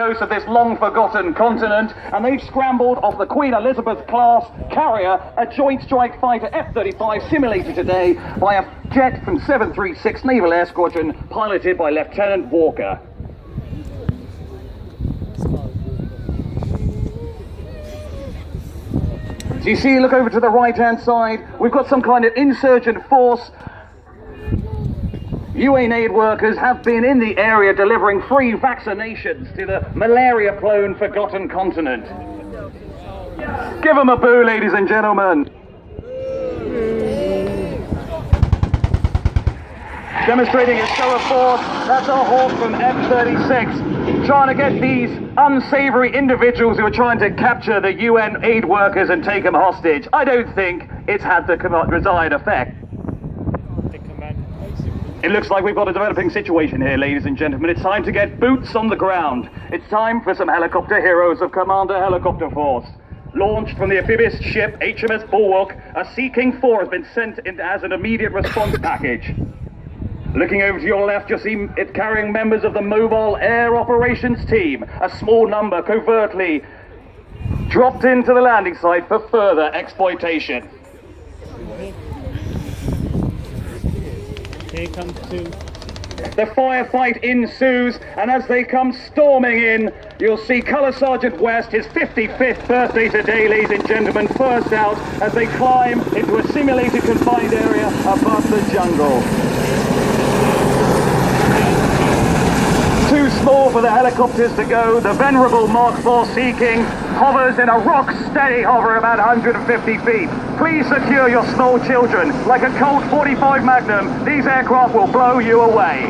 coast of this long-forgotten continent, and they've scrambled off the Queen Elizabeth-class carrier, a Joint Strike Fighter F-35 simulated today by a jet from 736 Naval Air Squadron, piloted by Lieutenant Walker. So you see, look over to the right-hand side, we've got some kind of insurgent force. UN aid workers have been in the area delivering free vaccinations to the malaria-prone forgotten continent. Give them a boo, ladies and gentlemen. Demonstrating a show of force, that's our Hawk from F-36, trying to get these unsavory individuals who are trying to capture the UN aid workers and take them hostage. I don't think it's had the desired effect. It looks like we've got a developing situation here, ladies and gentlemen. It's time to get boots on the ground. It's time for some helicopter heroes of Commando Helicopter Force. Launched from the amphibious ship HMS Bulwark, a Sea King 4 has been sent in as an immediate response package. Looking over to your left, you'll see it carrying members of the Mobile Air Operations Team. A small number covertly dropped into the landing site for further exploitation. Here comes two. The firefight ensues, and as they come storming in, you'll see Colour Sergeant West, his 55th birthday today, ladies and gentlemen, first out as they climb into a simulated confined area above the jungle. Too small for the helicopters to go. The venerable Mark IV Sea King hovers in a rock-steady hover about 150 feet. Please secure your small children. Like a Colt 45 Magnum, these aircraft will blow you away.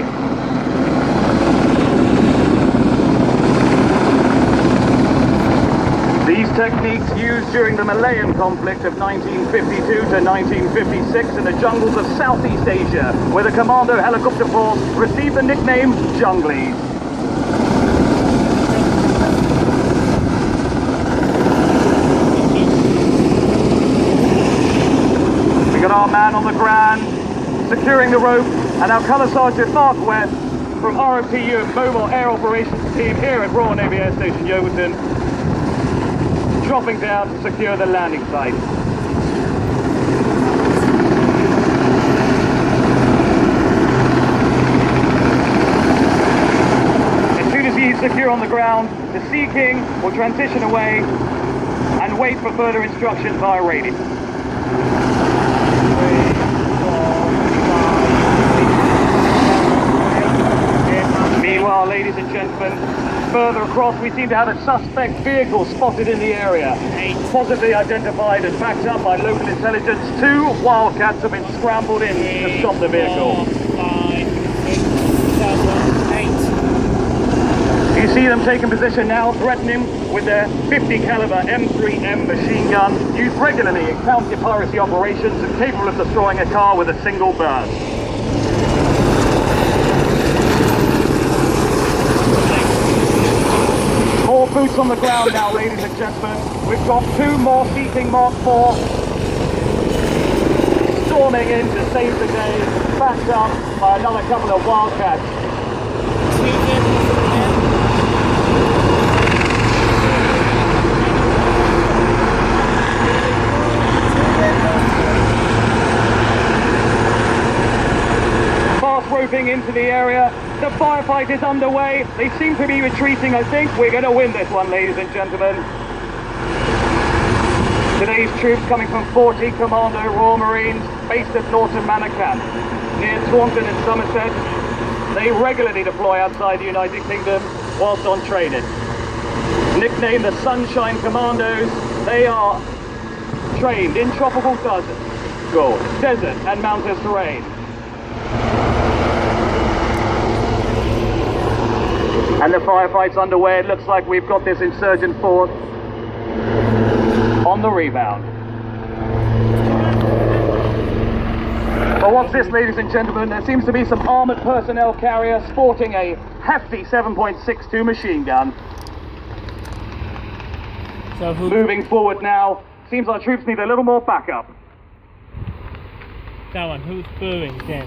These techniques used during the Malayan conflict of 1952 to 1956 in the jungles of Southeast Asia, where the Commando Helicopter Force received the nickname Junglies. We got our man on the ground, securing the rope, and our Colour Sergeant Mark West from ROTU Mobile Air Operations Team here at Royal Navy Air Station Yeovilton, dropping down to secure the landing site. As soon as he's secure on the ground, the Sea King will transition away and wait for further instructions via radio. Meanwhile, ladies and gentlemen, further across we seem to have a suspect vehicle spotted in the area. Possibly identified and backed up by local intelligence, 2 Wildcats have been scrambled in to stop the vehicle. 4, 5, 6, 7, 8. You see them taking position now, threatening with their 50 caliber M3M machine gun, used regularly in counter-piracy operations and capable of destroying a car with a single burst. More boots on the ground now, ladies and gentlemen. We've got 2 more Sea King Mark IV storming in to save the day, backed up by another couple of Wildcats. Fast roping into the area. The firefight is underway. They seem to be retreating. I think we're going to win this one, ladies and gentlemen. Today's troops coming from 40 Commando Royal Marines based at Norton Manor Camp near Taunton in Somerset. They regularly deploy outside the United Kingdom whilst on training. Nicknamed the Sunshine Commandos, they are trained in tropical desert and mountainous terrain. And the firefight's underway. It looks like we've got this insurgent force on the rebound. But what's this, ladies and gentlemen? There seems to be some armoured personnel carrier sporting a hefty 7.62 machine gun. So moving forward now. Seems our troops need a little more backup. That one, who's booing then?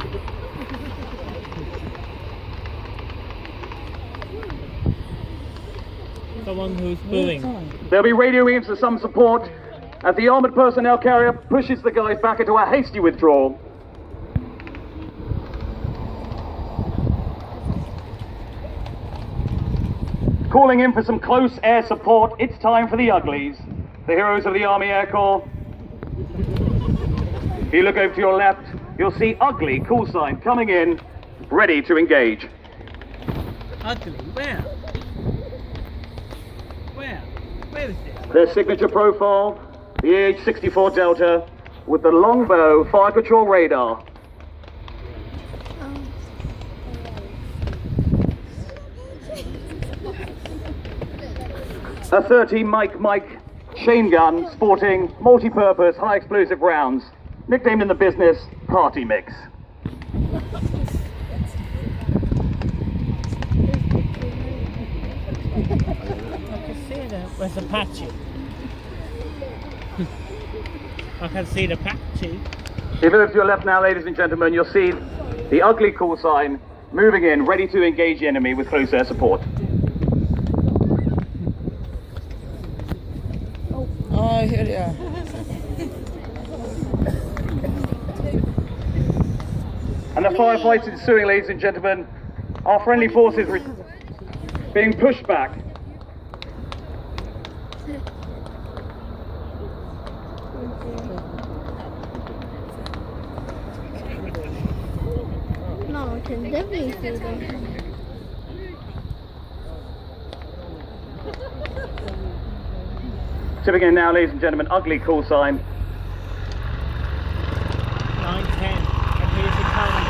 Someone who's booing. They'll be radioing in for some support as the armoured personnel carrier pushes the guys back into a hasty withdrawal. Calling in for some close air support, it's time for the Uglies, the heroes of the Army Air Corps. If you look over to your left, you'll see Ugly call sign coming in, ready to engage. Ugly? Where? Where? Where is this? Their signature profile, the AH-64 Delta, with the longbow fire control radar. A 30 Mike chain gun sporting multi-purpose high explosive rounds, nicknamed in the business Party Mix. Where's the patchy? I can see the patchy. If you look to your left now, ladies and gentlemen, you'll see the Ugly call sign moving in, ready to engage the enemy with close air support. Oh, here they are. And the firefights ensuing, ladies and gentlemen, our friendly forces being pushed back. No, I can definitely see them. Tipping in now, ladies and gentlemen, Ugly call sign. 9:10. And here's the coming.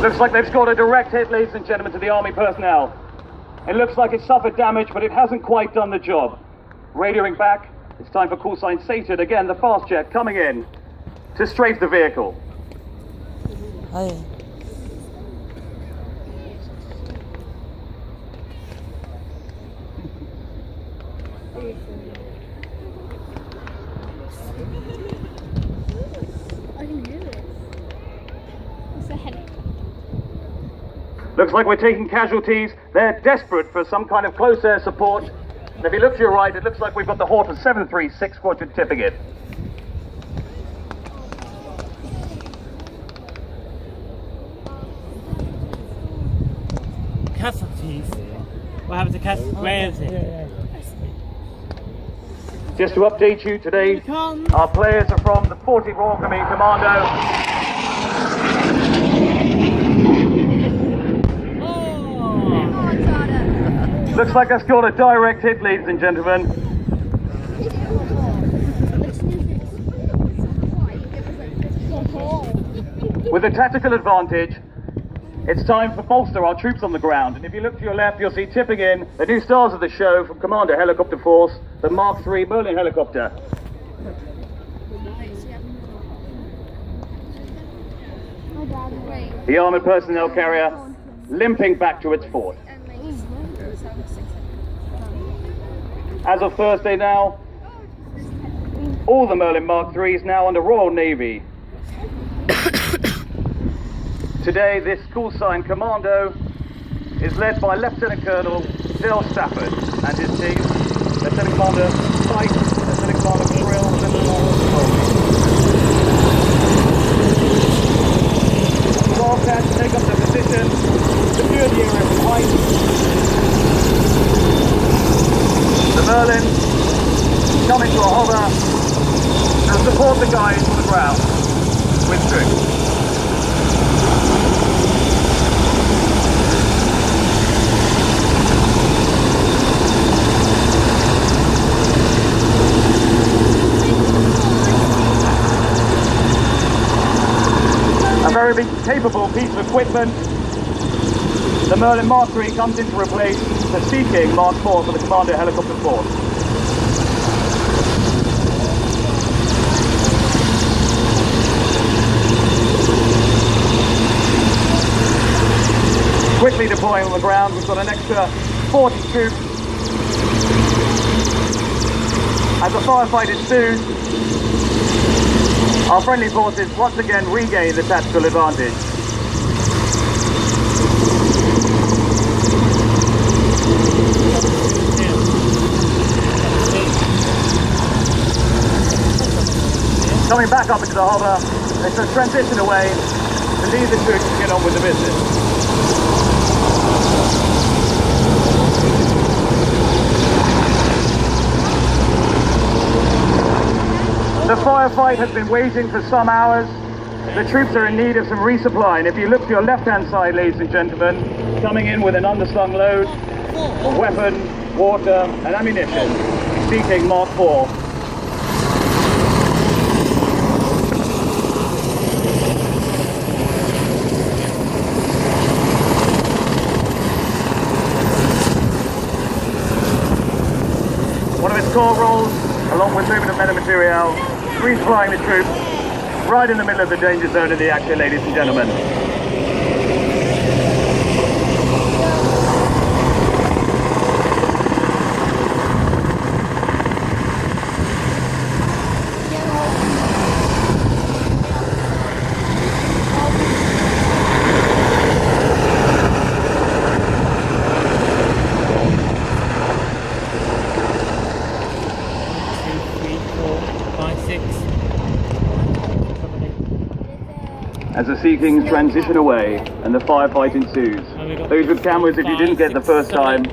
Looks like they've scored a direct hit, ladies and gentlemen, to the Army personnel. It looks like it suffered damage, but it hasn't quite done the job. Radioing back, it's time for call sign Satan. Again, the fast jet coming in to strafe the vehicle. Hi. I can hear it. It's a headache. Looks like we're taking casualties. They're desperate for some kind of close air support. And if you look to your right, it looks like we've got the Horton 736 squadron tipping it. Casualties. What happened to casualties? Where is it? Just to update you today, our players are from the 40th Royal Marine Commando. Oh, it's harder. Looks like I scored a direct hit, ladies and gentlemen. With a tactical advantage, it's time to bolster our troops on the ground. And if you look to your left, you'll see tipping in the new stars of the show from Commando Helicopter Force, the Mark III Merlin helicopter. The armoured personnel carrier limping back to its fort. As of Thursday now, all the Merlin Mark IIIs now under Royal Navy. Today, this call sign Commando is led by Lieutenant Colonel Dale Stafford and his team, Lieutenant Commander Spike, Lieutenant Commander Thrill, Lieutenant Commander Wildcats take up their position, secure the area from height. The Merlin coming to a hover and support the guys on the ground with troops. A very big, capable piece of equipment. The Merlin Mark III comes in to replace the Sea King Mark IV for the Commando Helicopter Force. Quickly deploying on the ground, we've got an extra 40 troops. As the firefight ensues, Our friendly forces once again regain the tactical advantage. Coming back up into the hover, it's a transition away to leave the troops to get on with the business. The firefight has been waging for some hours. The troops are in need of some resupply, and if you look to your left-hand side, ladies and gentlemen, coming in with an underslung load of weapon, water and ammunition, seeking Mark IV. One of its core roles, along with movement of metamaterial, resupplying the troops right in the middle of the danger zone of the action, ladies and gentlemen. As the Sea Kings transition away and the firefight ensues. Those with cameras, if you didn't get the first time,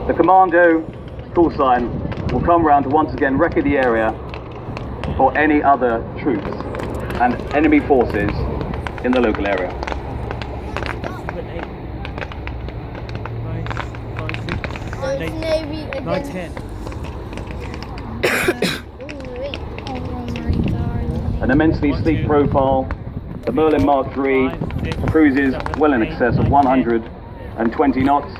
the Commando call sign will come round to once again record the area for any other troops and enemy forces in the local area. 9, 10. An immensely sleek profile, the Merlin Mark III cruises well in excess of 120 knots.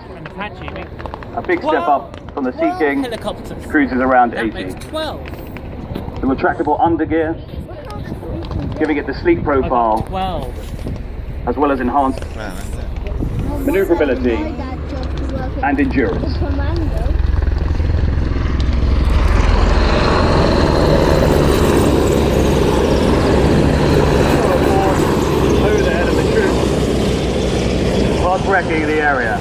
A big step up from the Sea King, which cruises around 80. The retractable undergear, giving it the sleek profile, as well as enhanced maneuverability and endurance. Wrecking the area.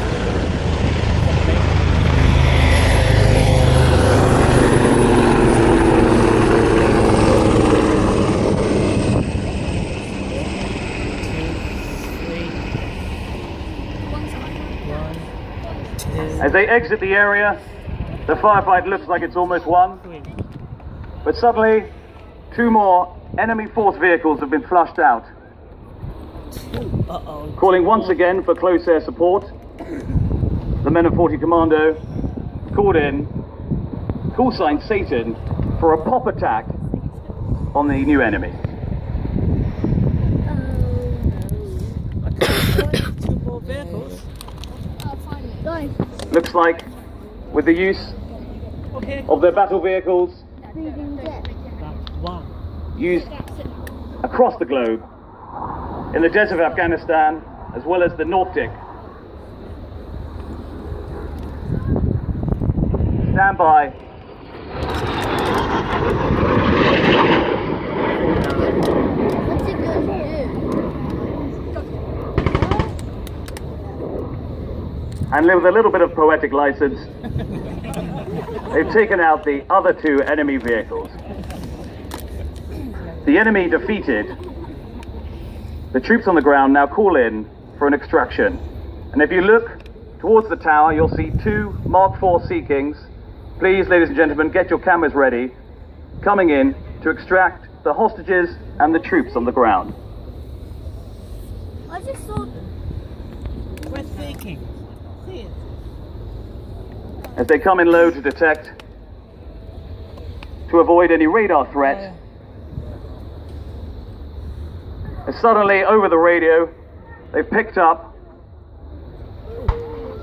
As they exit the area, the firefight looks like it's almost won. But suddenly, 2 more enemy force vehicles have been flushed out. Calling once again for close air support. The men of 40 Commando called in, call sign Satan, for a pop attack on the new enemy. 2 more vehicles. Looks like with the use of their battle vehicles used across the globe, in the desert of Afghanistan, as well as the Nordic. Stand by. What's it going to do? And with a little bit of poetic license, they've taken out the other 2 enemy vehicles. The enemy defeated. The troops on the ground now call in for an extraction. And if you look towards the tower, you'll see 2 Mark IV Sea Kings. Please, ladies and gentlemen, get your cameras ready, coming in to extract the hostages and the troops on the ground. I just saw. We're thinking. See it. As they come in low to detect, to avoid any radar threat. And suddenly, over the radio, they've picked up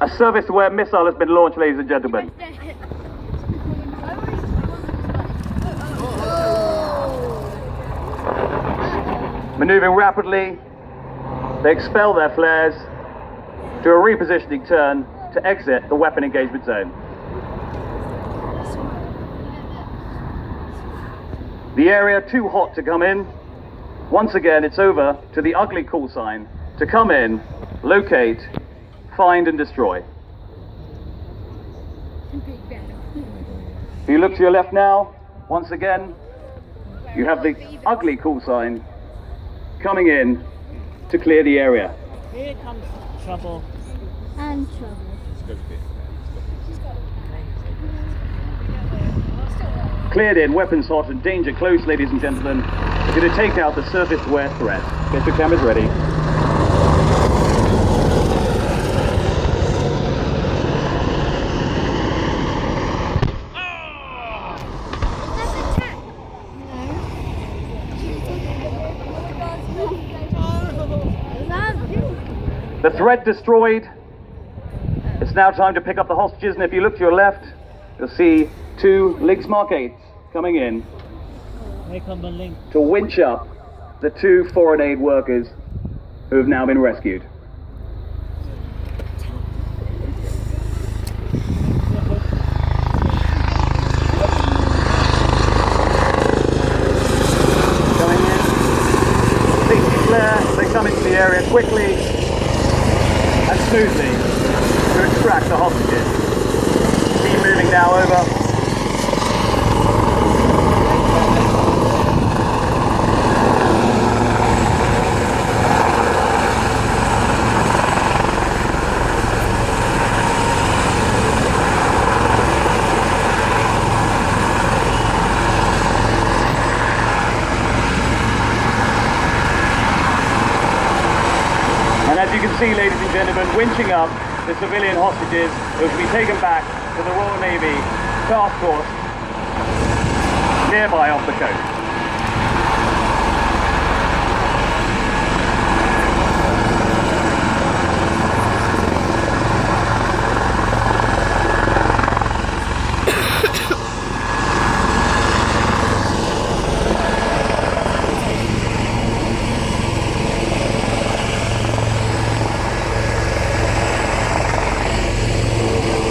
a service-aware missile has been launched, ladies and gentlemen. Maneuvering rapidly, they expel their flares, do a repositioning turn to exit the weapon engagement zone. The area too hot to come in. Once again, it's over to the ugly call sign to come in, locate, find and destroy. If you look to your left now, once again, you have the ugly call sign coming in to clear the area. Here comes trouble. And trouble. Cleared in, weapons hot and danger close, ladies and gentlemen. We're going to take out the surface wear threat. Get your cameras ready. The threat destroyed. It's now time to pick up the hostages, and if you look to your left, you'll see 2 Lynx Mark 8s coming in Here come the link. to winch up the 2 foreign aid workers who have now been rescued. Coming in, safety flare, they come into the area quickly and smoothly to extract the hostages. Team moving now over. And as you can see, ladies and gentlemen, winching up the civilian hostages who will be taken back to the Royal Navy task force nearby off the coast.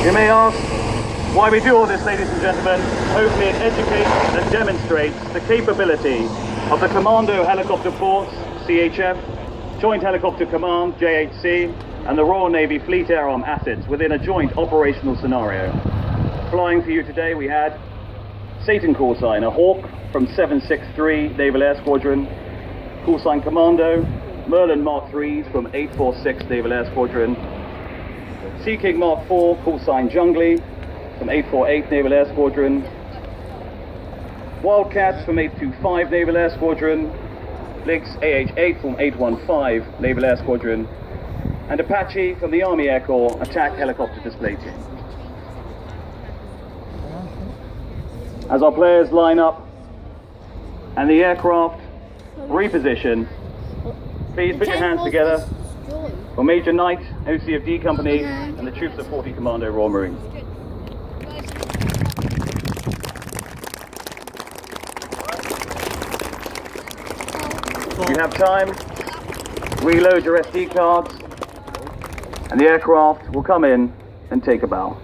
You may ask why we do all this, ladies and gentlemen. Hopefully it educates and demonstrates the capability of the Commando Helicopter Force, CHF, Joint Helicopter Command, JHC, and the Royal Navy Fleet Air Arm assets within a joint operational scenario. Flying for you today, we had Satan call sign, a Hawk from 763 Naval Air Squadron, call sign Commando, Merlin Mark 3s from 846 Naval Air Squadron, Sea King Mark 4, call sign Jungly, from 848 Naval Air Squadron, Wildcats from 825 Naval Air Squadron, Lynx AH-8 from 815 Naval Air Squadron, and Apache from the Army Air Corps Attack Helicopter Display Team. As our players line up and the aircraft reposition, please put your hands together for Major Knight, OCFD Company, and the troops of 40 Commando Royal Marines. If you have time, reload your SD cards, and the aircraft will come in and take a bow.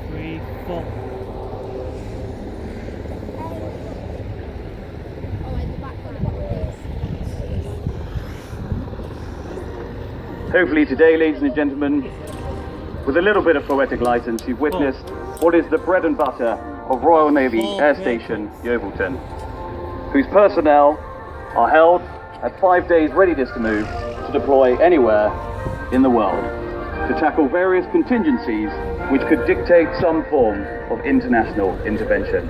3, 4. Hopefully today, ladies and gentlemen, with a little bit of poetic license, you've witnessed what is the bread and butter of Royal Navy Air Station Yeovilton, whose personnel are held at 5 days readiness to move to deploy anywhere in the world to tackle various contingencies which could dictate some form of international intervention.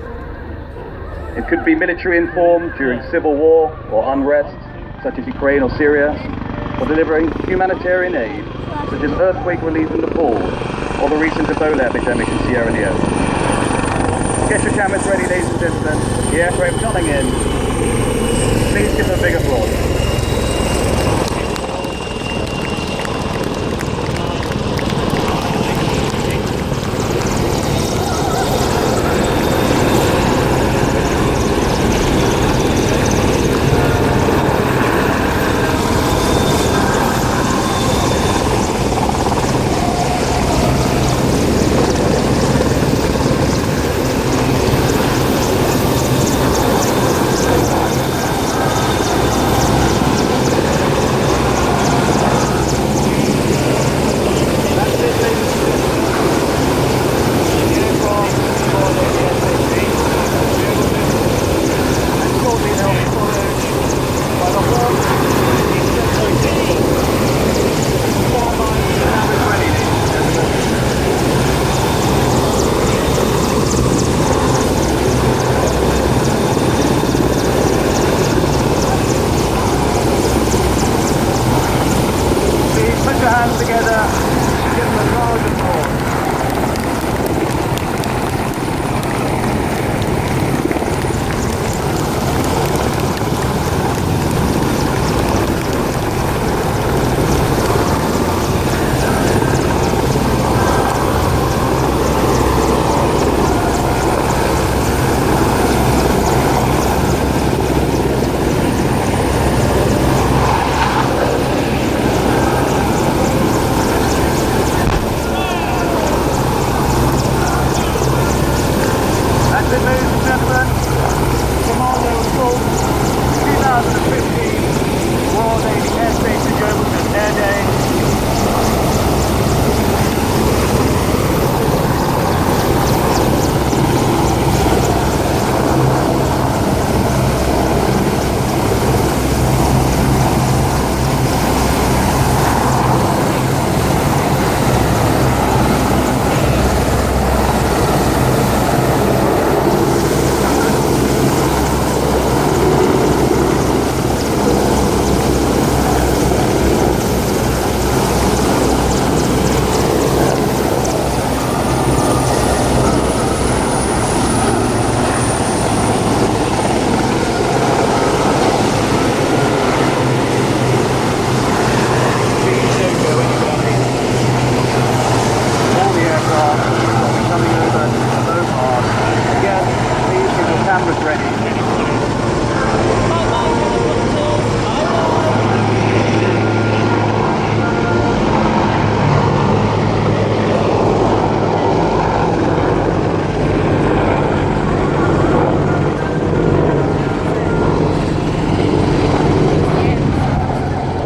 It could be military in form during civil war or unrest, such as Ukraine or Syria, or delivering humanitarian aid, such as earthquake relief in Nepal, or the recent Ebola epidemic in Sierra Leone. Get your cameras ready, ladies and gentlemen. The aircraft coming in. Please give them a big applause.